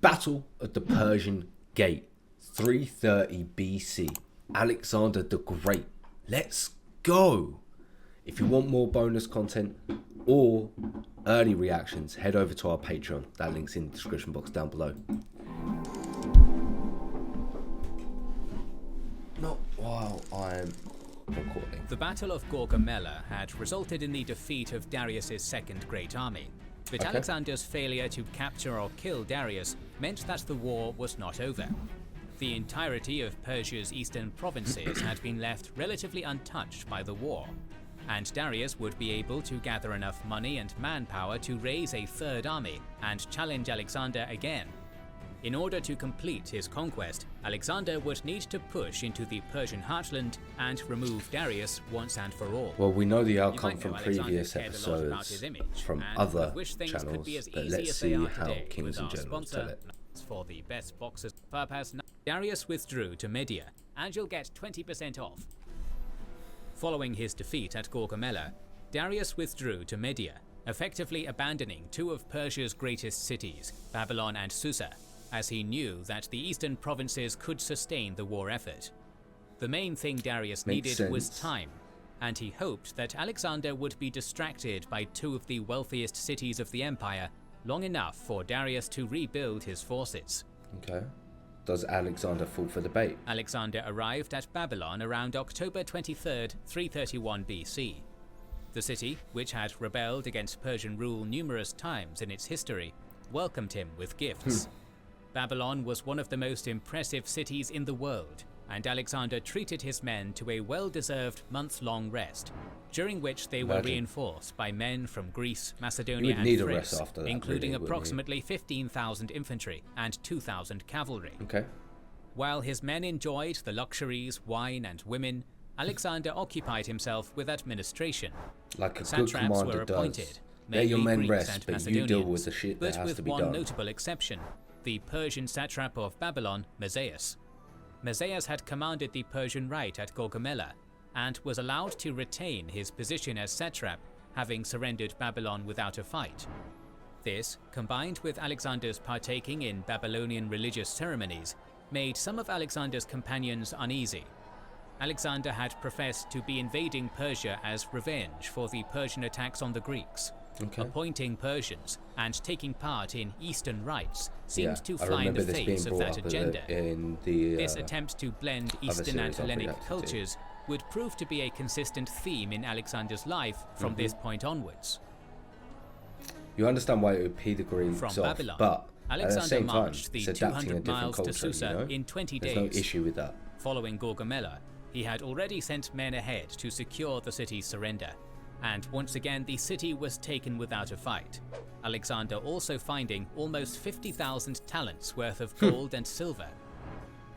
Battle of the Persian Gate, 330 BC. Alexander the Great. Let's go! If you want more bonus content or early reactions, head over to our Patreon. That link's in the description box down below. Not while I'm recording. The Battle of Gaugamela had resulted in the defeat of Darius' second great army, but Alexander's failure to capture or kill Darius meant that the war was not over. The entirety of Persia's eastern provinces had been left relatively untouched by the war, and Darius would be able to gather enough money and manpower to raise a third army and challenge Alexander again. In order to complete his conquest, Alexander would need to push into the Persian heartland and remove Darius once and for all. Well, we know the outcome from previous episodes from other channels, but let's see how Kings and Generals tell it. For the best boxers purpose, Darius withdrew to Media, and you'll get 20% off. Following his defeat at Gaugamela, Darius withdrew to Media, effectively abandoning two of Persia's greatest cities, Babylon and Susa, as he knew that the eastern provinces could sustain the war effort. The main thing Darius needed was time, and he hoped that Alexander would be distracted by two of the wealthiest cities of the empire long enough for Darius to rebuild his forces. Okay. Does Alexander fall for the bait? Alexander arrived at Babylon around October 23rd, 331 BC. The city, which had rebelled against Persian rule numerous times in its history, welcomed him with gifts. Babylon was one of the most impressive cities in the world, and Alexander treated his men to a well-deserved month-long rest, during which they were reinforced by men from Greece, Macedonia and Thrace, including approximately 15,000 infantry and 2,000 cavalry. While his men enjoyed the luxuries, wine and women, Alexander occupied himself with administration. Like a good commander does. Let your men rest, but you deal with the shit that has to be done. With one notable exception, the Persian satrap of Babylon, Mazaeus. Mazaeus had commanded the Persian right at Gaugamela, and was allowed to retain his position as satrap, having surrendered Babylon without a fight. This, combined with Alexander's partaking in Babylonian religious ceremonies, made some of Alexander's companions uneasy. Alexander had professed to be invading Persia as revenge for the Persian attacks on the Greeks. Appointing Persians and taking part in Eastern rites seemed to fly in the face of that agenda. This attempt to blend Eastern and Hellenic cultures would prove to be a consistent theme in Alexander's life from this point onwards. You understand why it would pee the Greeks from off, Babylon, but Alexander at the same time, marched the it's adapting 200 a miles different to culture, Susa in 20 days. There's no issue with that. Following Gaugamela, he had already sent men ahead to secure the city's surrender, and once again the city was taken without a fight. Alexander also finding almost 50,000 talents worth of gold and silver.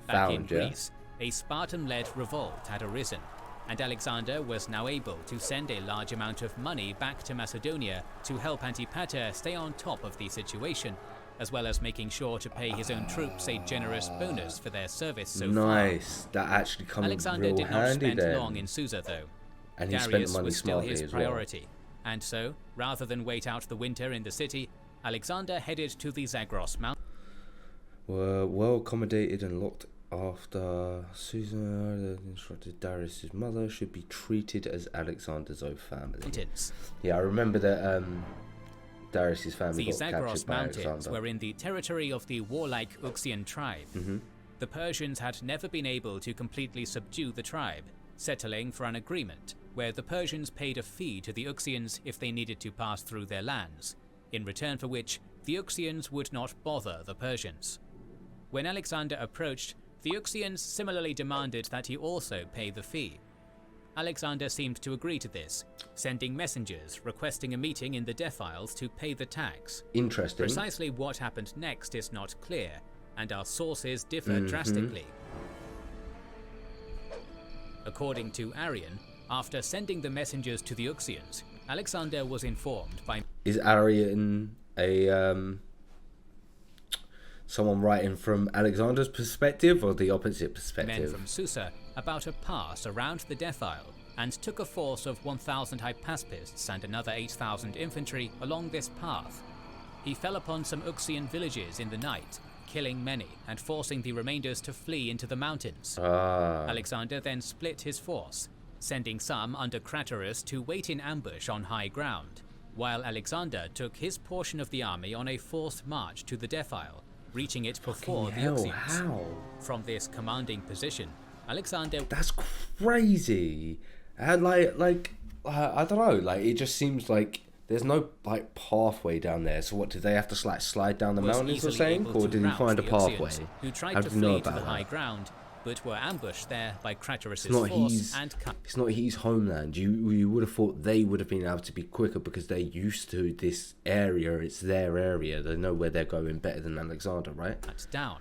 Back in Greece, a Spartan-led revolt had arisen, and Alexander was now able to send a large amount of money back to Macedonia to help Antipater stay on top of the situation, as well as making sure to pay his own troops a generous bonus for their service so far. Nice, that actually comes Alexander real did not handy spend then. long in Susa though. And he spent Darius money was still smartly his as well. priority, and so, rather than wait out the winter in the city, Alexander headed to the Zagros Mountains. Were well accommodated and looked after. Susan instructed Darius' mother should be treated as Alexander's own family. Yeah, I remember that Darius' family got captured by Mountains Alexander. were in the territory of the warlike Uxian tribe. The Persians had never been able to completely subdue the tribe, settling for an agreement where the Persians paid a fee to the Uxians if they needed to pass through their lands, in return for which the Uxians would not bother the Persians. When Alexander approached, the Uxians similarly demanded that he also pay the fee. Alexander seemed to agree to this, sending messengers requesting a meeting in the defiles to pay the tax. Interesting. Precisely what happened next is not clear, and our sources differ drastically. According to Arrian, after sending the messengers to the Uxians, Alexander was informed by... Is Arrian a someone writing from Alexander's perspective or the opposite perspective? Men from Susa about a pass around the defile, and took a force of 1,000 Hypaspists and another 8,000 infantry along this path. He fell upon some Uxian villages in the night killing many and forcing the remainders to flee into the mountains. Ah. Alexander then split his force, sending some under Craterus to wait in ambush on high ground, while Alexander took his portion of the army on a forced march to the defile, reaching it before the Hell, Uxians. how? From this commanding position, Alexander... That's crazy. And I don't know. Like, it just seems like there's no like pathway down there. So what, did they have to slide down the was mountains or easily something, able or to did he rout find a the pathway? Uxians, who tried How to do you know flee to about the high that? ground, but were ambushed there by Craterus' It's not force his. and cut. It's not his homeland. You would have thought they would have been able to be quicker because they're used to this area. It's their area. They know where they're going better than Alexander, right? Cut down.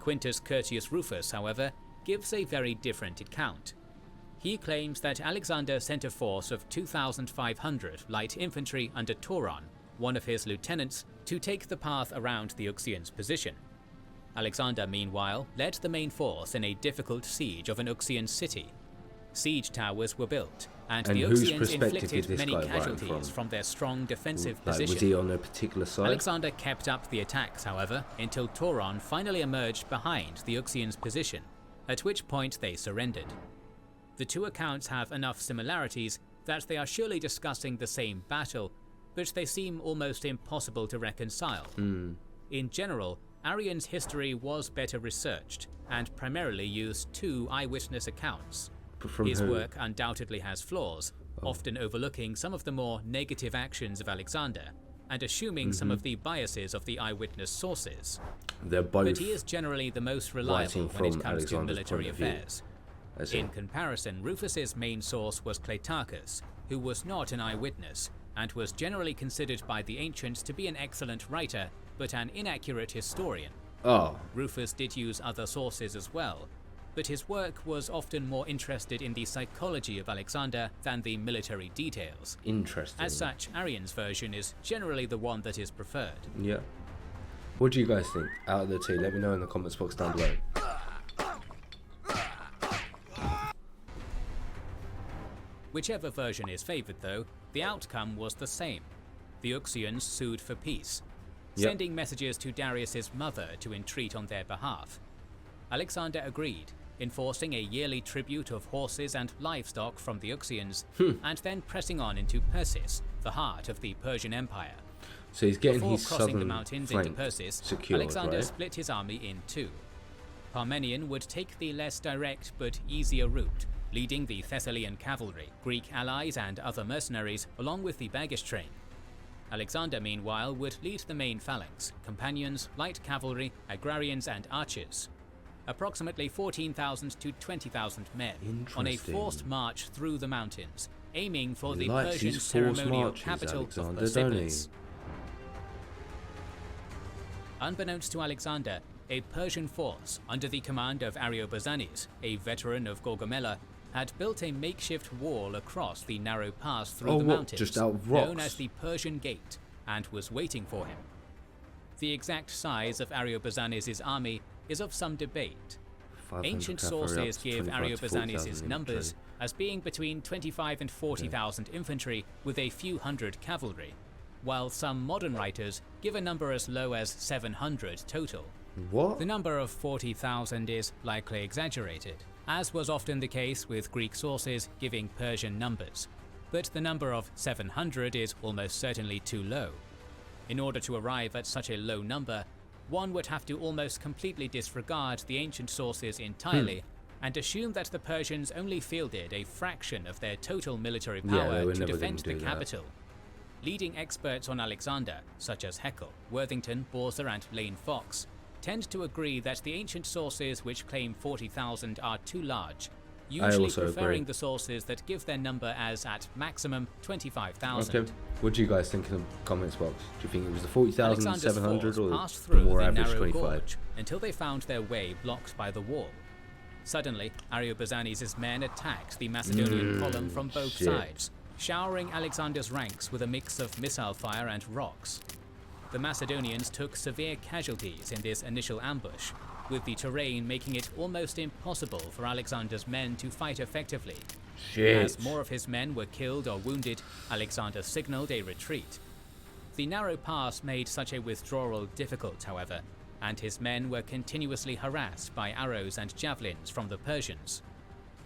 Quintus Curtius Rufus, however, gives a very different account. He claims that Alexander sent a force of 2,500 light infantry under Tauron, one of his lieutenants, to take the path around the Uxians' position. Alexander, meanwhile, led the main force in a difficult siege of an Uxian city. Siege towers were built, and the whose Uxians perspective inflicted is this many guy writing casualties from their strong defensive Like, position. was he on a particular side? Alexander kept up the attacks, however, until Tauron finally emerged behind the Uxians' position, at which point they surrendered. The two accounts have enough similarities that they are surely discussing the same battle, but they seem almost impossible to reconcile. In general, Arrian's history was better researched, and primarily used two eyewitness accounts. From His who? work undoubtedly has flaws, often overlooking some of the more negative actions of Alexander, and assuming some of the biases of the eyewitness sources. They're both. But he is generally the most reliable writing when it from comes to Alexander's military point of view. affairs. I see. In comparison, Rufus's main source was Cleitarchus, who was not an eyewitness, and was generally considered by the ancients to be an excellent writer, but an inaccurate historian. Oh, Rufus did use other sources as well, but his work was often more interested in the psychology of Alexander than the military details. interesting. As such, Arrian's version is generally the one that is preferred. Yeah. What do you guys think? Out of the two, let me know in the comments box down below. Whichever version is favoured though, the outcome was the same. The Uxians sued for peace, Yep. sending messages to Darius's mother to entreat on their behalf. Alexander agreed, enforcing a yearly tribute of horses and livestock from the Uxians, and then pressing on into Persis, the heart of the Persian Empire. So he's getting Before his crossing the southern mountains into flank Persis, secured, Alexander right? split his army in two. Parmenion would take the less direct but easier route, leading the Thessalian cavalry, Greek allies and other mercenaries, along with the baggage train. Alexander, meanwhile, would lead the main phalanx, companions, light cavalry, agrarians and archers. Approximately 14,000 to 20,000 men on a Interesting. forced march through the mountains, aiming for He the likes Persian his forced ceremonial marches, capital Alexander, of don't he? Persepolis. Unbeknownst to Alexander, a Persian force under the command of Ariobarzanes, a veteran of Gaugamela, had built a makeshift wall across the narrow pass through Oh, the what, mountains, just out of known rocks? as the Persian Gate, and was waiting for him. The exact size of Ariobarzanes' army is of some debate. 500 Ancient cavalry sources up to give 25 to 40,000 Ariobarzanes' numbers infantry. as being between 25 and 40,000 infantry with a few hundred cavalry, while some modern writers give a number as low as 700 total. What? The number of 40,000 is likely exaggerated, as was often the case with Greek sources giving Persian numbers, but the number of 700 is almost certainly too low. In order to arrive at such a low number, one would have to almost completely disregard the ancient sources entirely and assume that the Persians only fielded a fraction of their total military Yeah, they power were to never defend gonna the do that. capital. Leading experts on Alexander, such as Haeckel, Worthington, Borza and Lane Fox, tend to agree that the ancient sources which claim 40,000 are too large, usually also preferring agree. the sources that give their number as at maximum 25,000. Okay. What do you guys think in the comments box? Do you think it was the 40,000, Alexander's 700, force or passed the through more the average narrow 25? gorge until they found their way blocked by the wall. Suddenly, Ariobarzanes' men attacked the Macedonian column from both shit. sides, showering Alexander's ranks with a mix of missile fire and rocks. The Macedonians took severe casualties in this initial ambush, with the terrain making it almost impossible for Alexander's men to fight effectively. Shit. As more of his men were killed or wounded, Alexander signaled a retreat. The narrow pass made such a withdrawal difficult, however, and his men were continuously harassed by arrows and javelins from the Persians.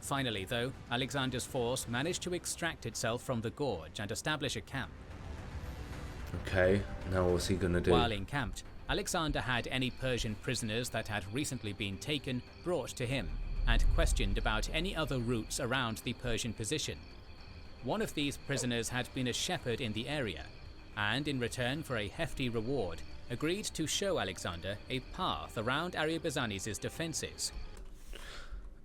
Finally, though, Alexander's force managed to extract itself from the gorge and establish a camp. Okay, now what's he gonna do? While encamped, Alexander had any Persian prisoners that had recently been taken brought to him and questioned about any other routes around the Persian position. One of these prisoners had been a shepherd in the area, and in return for a hefty reward, agreed to show Alexander a path around Ariobarzanes' defences.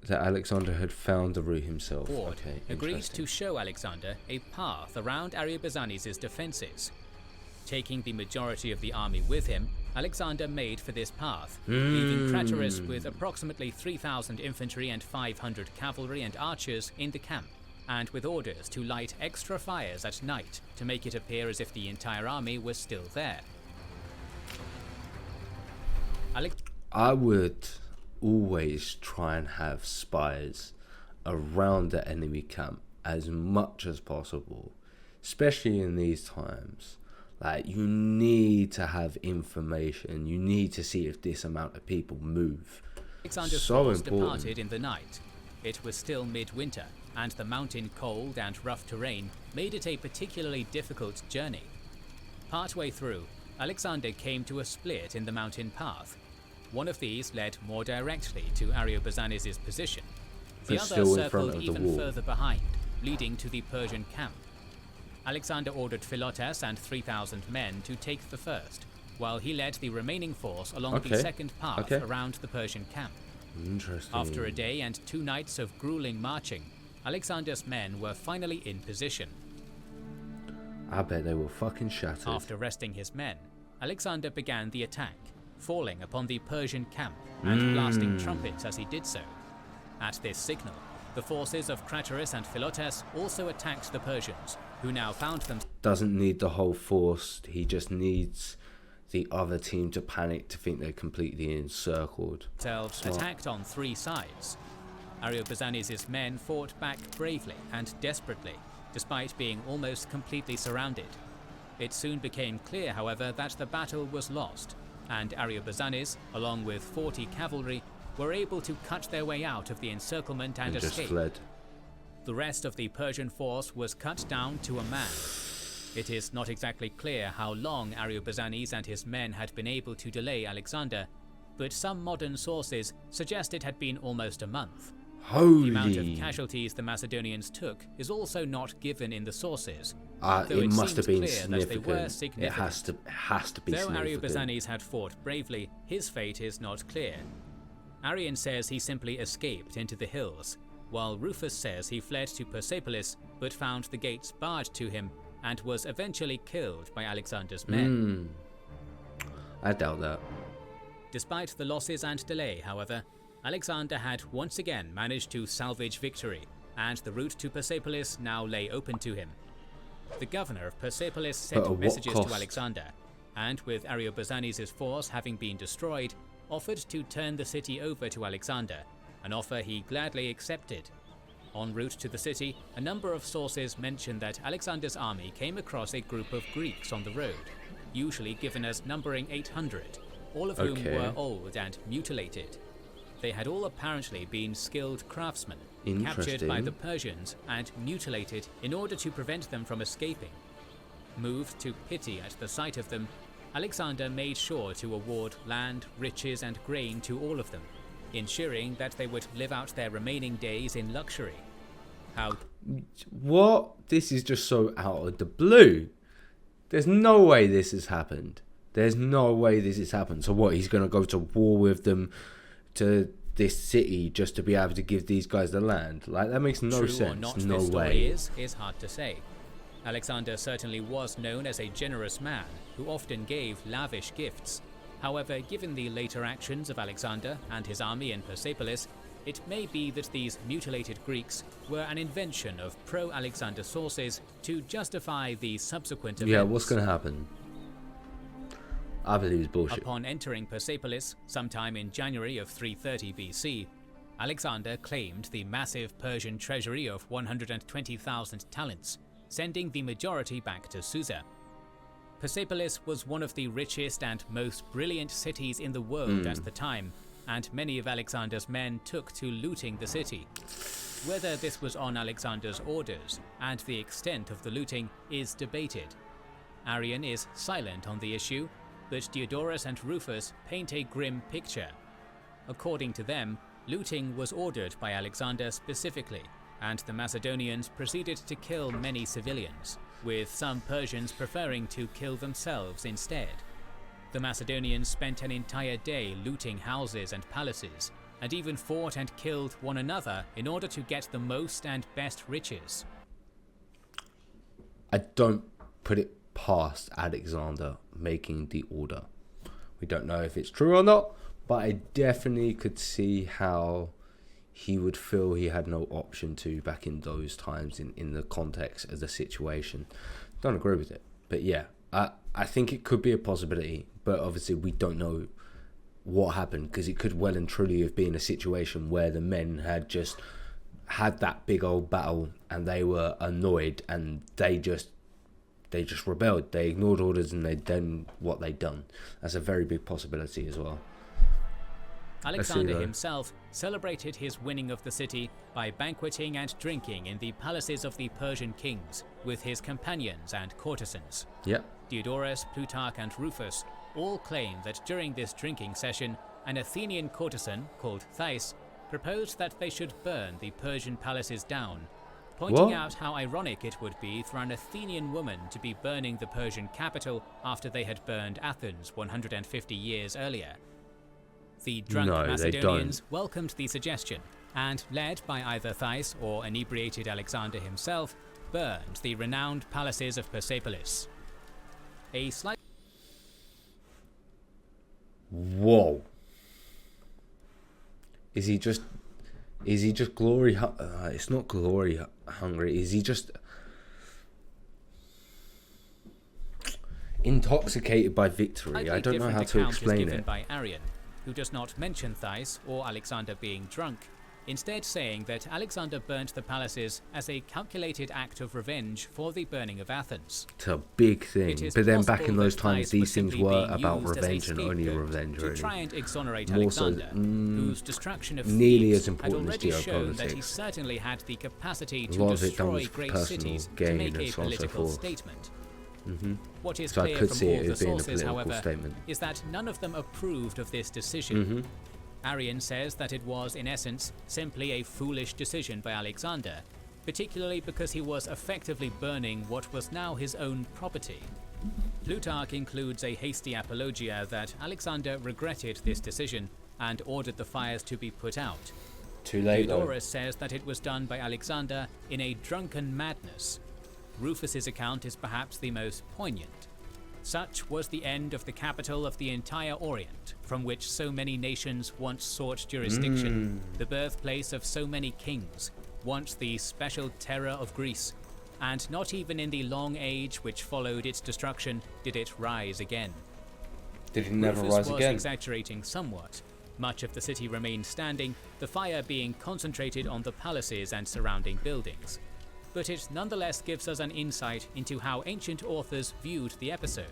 That Alexander had found the route himself. Ward Okay, agreed to show Alexander a path around Ariobarzanes' defences. Taking the majority of the army with him, Alexander made for this path, leaving Craterus with approximately 3,000 infantry and 500 cavalry and archers in the camp, and with orders to light extra fires at night to make it appear as if the entire army was still there. I would always try and have spies around the enemy camp as much as possible, especially in these times. Like, you need to have information. You need to see if this amount of people move. Alexander's force departed in the night. It was still midwinter, and the mountain cold and rough terrain made it a particularly difficult journey. Partway through, Alexander came to a split in the mountain path. One of these led more directly to Ariobarzanes' position. The other circled even further behind, leading to the Persian camp. Alexander ordered Philotas and 3,000 men to take the first, while he led the remaining force along the second path around the Persian camp. Interesting. After a day and 2 nights of grueling marching, Alexander's men were finally in position. I bet they were fucking shattered. After resting his men, Alexander began the attack, falling upon the Persian camp and blasting trumpets as he did so. At this signal, the forces of Craterus and Philotas also attacked the Persians, who now found them. Doesn't need the whole force, he just needs the other team to panic to think they're completely encircled. Attacked on 3 sides. Ariobarzanes' men fought back bravely and desperately, despite being almost completely surrounded. It soon became clear, however, that the battle was lost, and Ariobarzanes, along with 40 cavalry, were able to cut their way out of the encirclement and escape. Just fled. The rest of the Persian force was cut down to a man. It is not exactly clear how long Ariobarzanes and his men had been able to delay Alexander, but some modern sources suggest it had been almost a month. Holy. The amount of casualties the Macedonians took is also not given in the sources. It must have been significant. It has to be Though significant. Ariobarzanes had fought bravely, his fate is not clear. Arrian says he simply escaped into the hills, while Rufus says he fled to Persepolis but found the gates barred to him and was eventually killed by Alexander's men. I doubt that. Despite the losses and delay, however, Alexander had once again managed to salvage victory, and the route to Persepolis now lay open to him. The governor of Persepolis sent messages to Alexander, and with Ariobarzanes' force having been destroyed, offered to turn the city over to Alexander, an offer he gladly accepted. En route to the city, a number of sources mention that Alexander's army came across a group of Greeks on the road, usually given as numbering 800, all of whom were old and mutilated. They had all apparently been skilled craftsmen, captured by the Persians and mutilated in order to prevent them from escaping. Moved to pity at the sight of them, Alexander made sure to award land, riches and grain to all of them, ensuring that they would live out their remaining days in luxury. What? This is just so out of the blue. There's no way this has happened. There's no way this has happened. So what, he's going to go to war with them to this city just to be able to give these guys the land? Like, that makes no sense. True or not no this way. story is hard to say. Alexander certainly was known as a generous man who often gave lavish gifts. However, given the later actions of Alexander and his army in Persepolis, it may be that these mutilated Greeks were an invention of pro-Alexander sources to justify the subsequent events. Yeah, what's going to happen? I believe it's bullshit. Upon entering Persepolis, sometime in January of 330 BC, Alexander claimed the massive Persian treasury of 120,000 talents, sending the majority back to Susa. Persepolis was one of the richest and most brilliant cities in the world at the time, and many of Alexander's men took to looting the city. Whether this was on Alexander's orders and the extent of the looting is debated. Arrian is silent on the issue, but Diodorus and Rufus paint a grim picture. According to them, looting was ordered by Alexander specifically, and the Macedonians proceeded to kill many civilians, with some Persians preferring to kill themselves instead. The Macedonians spent an entire day looting houses and palaces, and even fought and killed one another in order to get the most and best riches. I don't put it past Alexander making the order. We don't know if it's true or not, but I definitely could see how he would feel he had no option to back in those times in the context of the situation. Don't agree with it, but yeah, I think it could be a possibility, but obviously we don't know what happened, because it could well and truly have been a situation where the men had just had that big old battle and they were annoyed and they just rebelled. They ignored orders and they done what they'd done. That's a very big possibility as well. Alexander himself celebrated his winning of the city by banqueting and drinking in the palaces of the Persian kings with his companions and courtesans. Yep. Diodorus, Plutarch and Rufus all claim that during this drinking session, an Athenian courtesan called Thais proposed that they should burn the Persian palaces down, pointing out how ironic it would be for an Athenian woman to be burning the Persian capital after they had burned Athens 150 years earlier. The drunk Macedonians welcomed the suggestion, and led by either Thais or inebriated Alexander himself, burned the renowned palaces of Persepolis. Whoa. Is he just glory it's not glory hungry, is he just intoxicated by victory? I don't know how to explain it. By Arrian, who does not mention Thais or Alexander being drunk, instead saying that Alexander burnt the palaces as a calculated act of revenge for the burning of Athens. It's a big thing, but then back in those times these things were about revenge and only revenge, to really. try and exonerate More Alexander, so, whose destruction of nearly Thebes as important had as already shown geopolitics. that he certainly had the capacity A lot to of it done destroy with great personal cities to gain make and a so on and so political forth. statement. What is So I clear could from see all it the as being a sources, political however, statement. is that none of them approved of this decision. Arrian says that it was, in essence, simply a foolish decision by Alexander, particularly because he was effectively burning what was now his own property. Plutarch includes a hasty apologia that Alexander regretted this decision and ordered the fires to be put out. Too late though. Diodorus says that it was done by Alexander in a drunken madness. Rufus's account is perhaps the most poignant. Such was the end of the capital of the entire Orient, from which so many nations once sought jurisdiction, the birthplace of so many kings, once the special terror of Greece, and not even in the long age which followed its destruction did it rise again. Did it never Rufus rise was again? exaggerating somewhat. Much of the city remained standing, the fire being concentrated on the palaces and surrounding buildings. But it nonetheless gives us an insight into how ancient authors viewed the episode.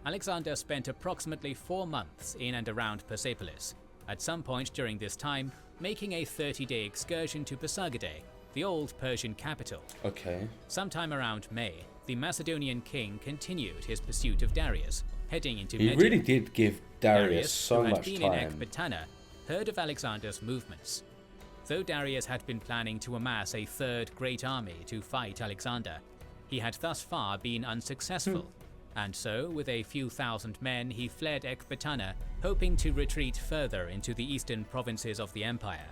Alexander spent approximately 4 months in and around Persepolis, at some point during this time making a 30-day excursion to Pasargadae, the old Persian capital. Okay. Sometime around May, the Macedonian king continued his pursuit of Darius, heading into He Media. really did give Darius so who had much been time. in Ecbatana, heard of Alexander's movements. Though Darius had been planning to amass a third great army to fight Alexander, he had thus far been unsuccessful, and so with a few thousand men he fled Ecbatana, hoping to retreat further into the eastern provinces of the empire.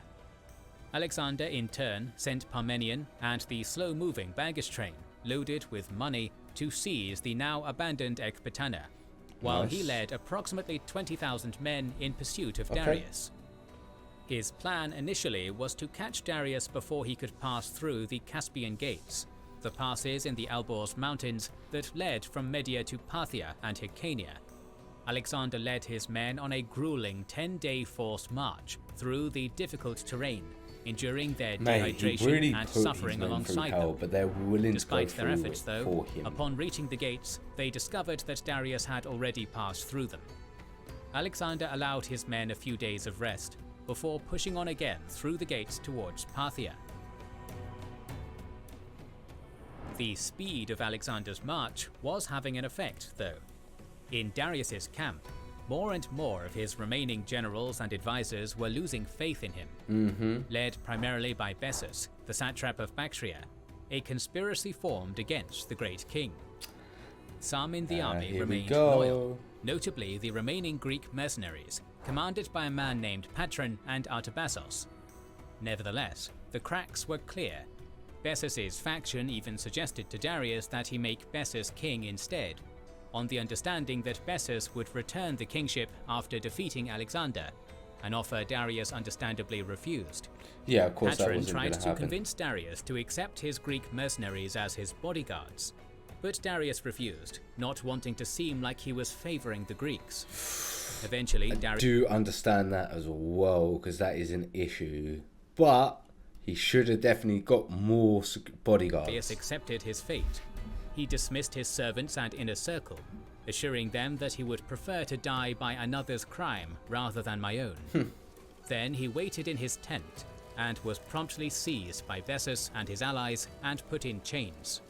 Alexander in turn sent Parmenion and the slow-moving baggage train, loaded with money, to seize the now abandoned Ecbatana, while he led approximately 20,000 men in pursuit of Darius. His plan initially was to catch Darius before he could pass through the Caspian Gates, the passes in the Alborz Mountains that led from Media to Parthia and Hyrcania. Alexander led his men on a grueling 10-day forced march through the difficult terrain, enduring their Mate, he dehydration really and put suffering his men through alongside hell, them. but they're willing Despite to go their through efforts, it though, for him. upon reaching the gates, they discovered that Darius had already passed through them. Alexander allowed his men a few days of rest before pushing on again through the gates towards Parthia. The speed of Alexander's march was having an effect, though. In Darius's camp, more and more of his remaining generals and advisors were losing faith in him. Led primarily by Bessus, the satrap of Bactria, a conspiracy formed against the great king. Some in the army remained loyal, notably the remaining Greek mercenaries, commanded by a man named Patron and Artabasos. Nevertheless, the cracks were clear. Bessus's faction even suggested to Darius that he make Bessus king instead, on the understanding that Bessus would return the kingship after defeating Alexander, an offer Darius understandably refused. Yeah, of course that Patron wasn't tried going to to happen. convince Darius to accept his Greek mercenaries as his bodyguards, but Darius refused, not wanting to seem like he was favoring the Greeks. Eventually, Darius Do understand that as well, because that is an issue. But he should have definitely got more bodyguards. accepted his fate. He dismissed his servants and inner circle, assuring them that he would prefer to die by another's crime rather than my own. Then he waited in his tent and was promptly seized by Bessus and his allies and put in chains.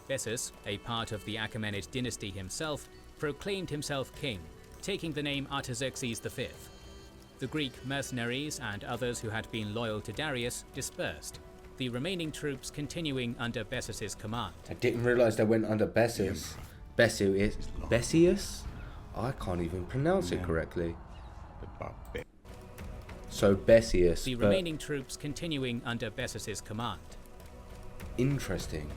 Bessus, a part of the Achaemenid dynasty himself, proclaimed himself king, taking the name Artaxerxes V. The Greek mercenaries and others who had been loyal to Darius dispersed, the remaining troops continuing under Bessus's command. I didn't realise they went under Bessus. Bessius? I can't even pronounce it correctly. So Bessius. The remaining troops continuing under Bessus's command. Interesting.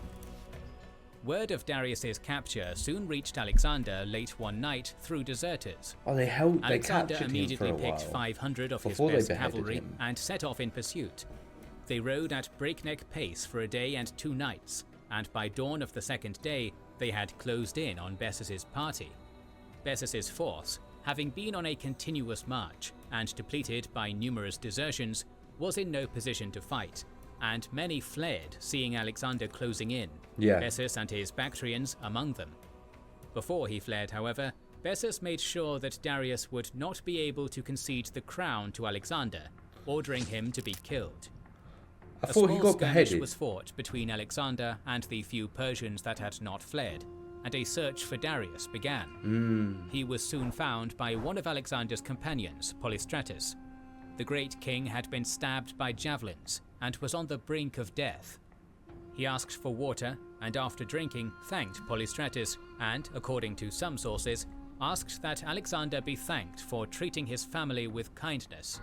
Word of Darius's capture soon reached Alexander late one night through deserters. Oh, they Alexander captured him for immediately a picked while 500 of his before they best beheaded cavalry him. and set off in pursuit. They rode at breakneck pace for a day and 2 nights, and by dawn of the second day, they had closed in on Bessus's party. Bessus's force, having been on a continuous march and depleted by numerous desertions, was in no position to fight, and many fled, seeing Alexander closing in, Yeah. Bessus and his Bactrians among them. Before he fled, however, Bessus made sure that Darius would not be able to concede the crown to Alexander, ordering him to be killed. I thought he small got skirmish beheaded. was fought between Alexander and the few Persians that had not fled, and a search for Darius began. He was soon found by one of Alexander's companions, Polystratus. The great king had been stabbed by javelins and was on the brink of death. He asked for water, and after drinking, thanked Polystratus and, according to some sources, asked that Alexander be thanked for treating his family with kindness.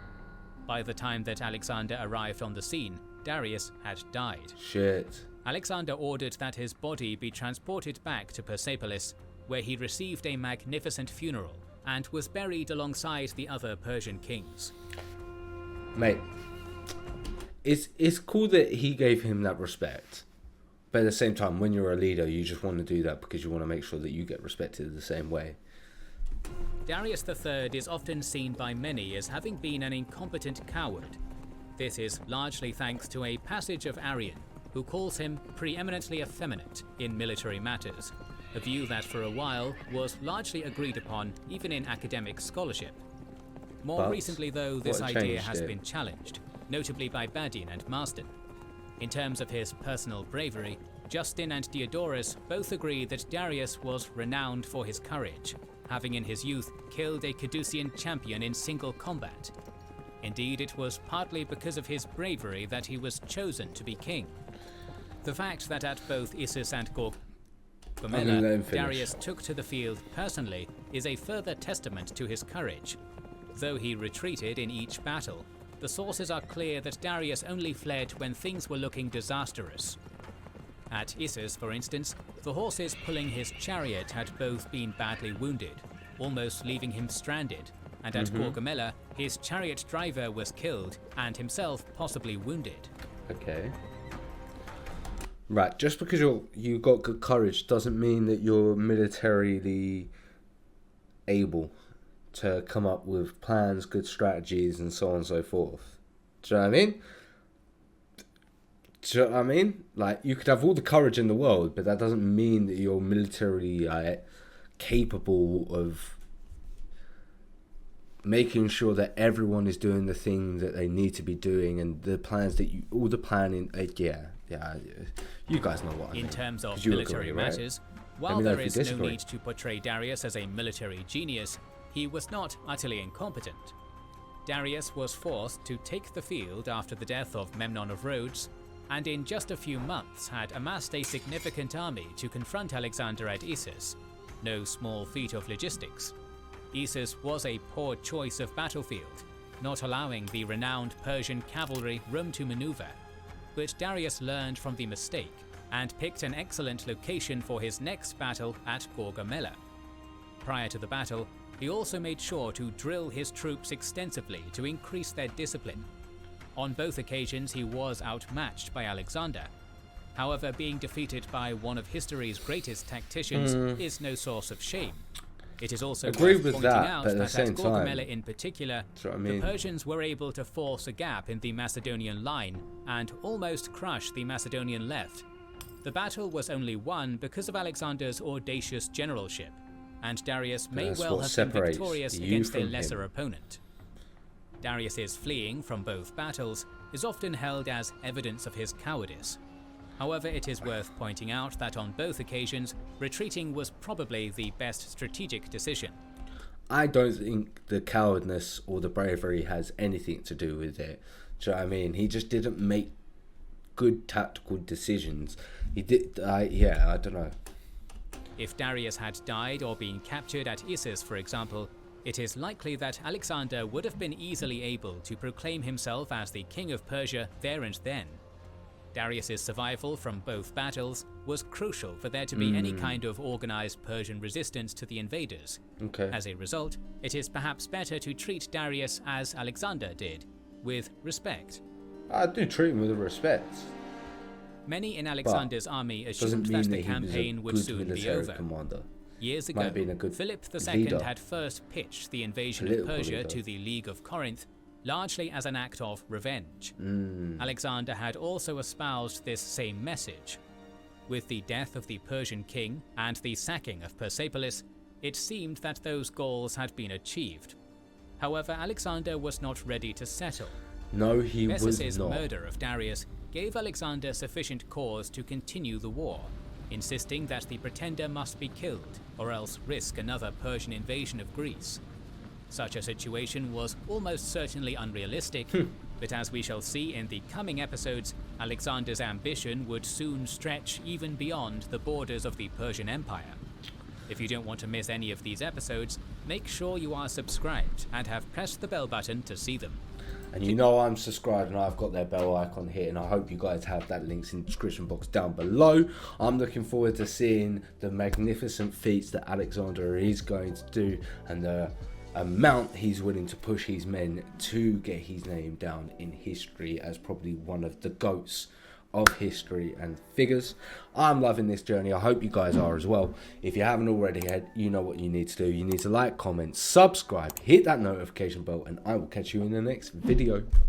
By the time that Alexander arrived on the scene, Darius had died. Shit. Alexander ordered that his body be transported back to Persepolis, where he received a magnificent funeral and was buried alongside the other Persian kings. Mate, it's cool that he gave him that respect. But at the same time, when you're a leader, you just want to do that because you want to make sure that you get respected the same way. Darius III is often seen by many as having been an incompetent coward. This is largely thanks to a passage of Arrian, who calls him preeminently effeminate in military matters, a view that for a while was largely agreed upon even in academic scholarship. More But recently, though, this what idea changed has it? been challenged, notably by Badian and Marston. In terms of his personal bravery, Justin and Diodorus both agree that Darius was renowned for his courage, having in his youth killed a Caducean champion in single combat. Indeed, it was partly because of his bravery that he was chosen to be king. The fact that at both Issus and I'm gonna let him Gaugamela, finish. Darius took to the field personally is a further testament to his courage. Though he retreated in each battle, the sources are clear that Darius only fled when things were looking disastrous. At Issus, for instance, the horses pulling his chariot had both been badly wounded, almost leaving him stranded, and at Gaugamela, his chariot driver was killed and himself possibly wounded. Okay. Right, just because you got good courage doesn't mean that you're militarily able to come up with plans, good strategies, and so on and so forth. Do you know what I mean? Do you know what I mean? Like, you could have all the courage in the world, but that doesn't mean that you're militarily capable of making sure that everyone is doing the thing that they need to be doing, and the plans that you, all the planning. You guys know what I mean. In terms of 'Cause you military agree, right? matters, Let while me know there if you is no disagree. need to portray Darius as a military genius, he was not utterly incompetent. Darius was forced to take the field after the death of Memnon of Rhodes, and in just a few months had amassed a significant army to confront Alexander at Issus. No small feat of logistics. Issus was a poor choice of battlefield, not allowing the renowned Persian cavalry room to maneuver. But Darius learned from the mistake and picked an excellent location for his next battle at Gaugamela. Prior to the battle, he also made sure to drill his troops extensively to increase their discipline. On both occasions he was outmatched by Alexander. However, being defeated by one of history's greatest tacticians is no source of shame. It is also Agree worth with pointing that, out but at the that same at Gaugamela time, in particular, that's what I mean. the Persians were able to force a gap in the Macedonian line and almost crush the Macedonian left. The battle was only won because of Alexander's audacious generalship, and Darius may That's well what have been separates victorious you against a from lesser him. opponent. Darius's fleeing from both battles is often held as evidence of his cowardice. However, it is worth pointing out that on both occasions, retreating was probably the best strategic decision. I don't think the cowardness or the bravery has anything to do with it. Do you know what I mean? He just didn't make good tactical decisions. He did. I don't know. If Darius had died or been captured at Issus, for example, it is likely that Alexander would have been easily able to proclaim himself as the king of Persia there and then. Darius's survival from both battles was crucial for there to be any kind of organized Persian resistance to the invaders. Okay. As a result, it is perhaps better to treat Darius as Alexander did, with respect. I do treat him with respect. Many in Alexander's army Doesn't assumed mean that the that he was a campaign would good soon be military over. commander. Years Might ago, have been a good Philip II leader. had first pitched the invasion of Political Persia leader. to the League of Corinth, largely as an act of revenge. Alexander had also espoused this same message. With the death of the Persian king and the sacking of Persepolis, it seemed that those goals had been achieved. However, Alexander was not ready to settle. No, he was Bessus's not. murder of Darius gave Alexander sufficient cause to continue the war, insisting that the pretender must be killed or else risk another Persian invasion of Greece. Such a situation was almost certainly unrealistic, but as we shall see in the coming episodes, Alexander's ambition would soon stretch even beyond the borders of the Persian Empire. If you don't want to miss any of these episodes, make sure you are subscribed and have pressed the bell button to see them. And you know I'm subscribed and I've got that bell icon here, and I hope you guys have that links in the description box down below. I'm looking forward to seeing the magnificent feats that Alexander is going to do and the amount he's willing to push his men to get his name down in history as probably one of the GOATs of history and figures. I'm loving this journey. I hope you guys are as well. If you haven't already, you know what you need to do. You need to like, comment, subscribe, hit that notification bell, and I will catch you in the next video.